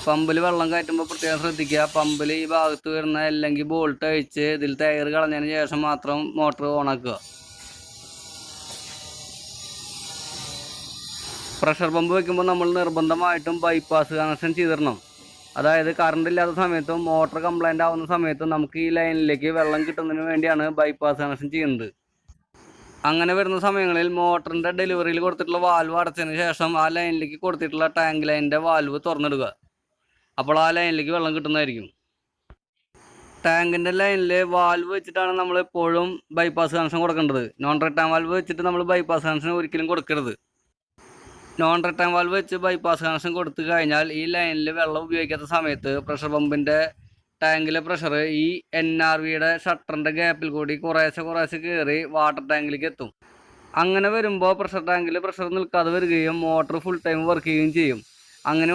പമ്പിൽ വെള്ളം കയറ്റുമ്പോൾ പ്രത്യേകം ശ്രദ്ധിക്കുക. പമ്പിൽ ഈ ഭാഗത്ത് വരുന്ന അല്ലെങ്കിൽ ബോൾട്ട് അഴിച്ച് ഇതിൽ ടയർ കളഞ്ഞതിന് ശേഷം മാത്രം മോട്ടർ ഓണാക്കുക. പ്രഷർ പമ്പ് വയ്ക്കുമ്പോൾ നമ്മൾ നിർബന്ധമായിട്ടും ബൈപ്പാസ് കണക്ഷൻ ചെയ്തിടണം. അതായത് കറണ്ട് ഇല്ലാത്ത സമയത്തും മോട്ടർ കംപ്ലൈൻ്റ് ആവുന്ന സമയത്തും നമുക്ക് ഈ ലൈനിലേക്ക് വെള്ളം കിട്ടുന്നതിന് വേണ്ടിയാണ് ബൈപ്പാസ് കണക്ഷൻ ചെയ്യുന്നത്. അങ്ങനെ വരുന്ന സമയങ്ങളിൽ മോട്ടറിൻ്റെ ഡെലിവറിയിൽ കൊടുത്തിട്ടുള്ള വാൽവ് അടച്ചതിന് ശേഷം ആ ലൈനിലേക്ക് കൊടുത്തിട്ടുള്ള ടാങ്ക് ലൈനിൻ്റെ വാൽവ് തുറന്നിടുക. അപ്പോൾ ആ ലൈനിലേക്ക് വെള്ളം കിട്ടുന്നതായിരിക്കും. ടാങ്കിൻ്റെ ലൈനിൽ വാൽവ് വെച്ചിട്ടാണ് നമ്മൾ എപ്പോഴും ബൈപ്പാസ് കണക്ഷൻ കൊടുക്കേണ്ടത്. നോൺ റിട്ടേൺ വാൽവ് വെച്ചിട്ട് നമ്മൾ ബൈപ്പാസ് കണക്ഷൻ ഒരിക്കലും കൊടുക്കരുത്. നോൺ റിട്ടേൺ വാൽവ് വെച്ച് ബൈപ്പാസ് കണക്ഷൻ കൊടുത്തു കഴിഞ്ഞാൽ ഈ ലൈനിൽ വെള്ളം ഉപയോഗിക്കാത്ത സമയത്ത് പ്രഷർ പമ്പിൻ്റെ ടാങ്കിലെ പ്രഷർ ഈ NRVയുടെ ഷട്ടറിൻ്റെ ഗ്യാപ്പിൽ കൂടി കുറേശ്ശെ കയറി വാട്ടർ ടാങ്കിലേക്ക് എത്തും. അങ്ങനെ വരുമ്പോൾ പ്രഷർ ടാങ്കിൽ പ്രഷർ നിൽക്കാതെ വരികയും മോട്ടർ ഫുൾ ടൈം വർക്ക് ചെയ്യുകയും ചെയ്യും. അങ്ങനെ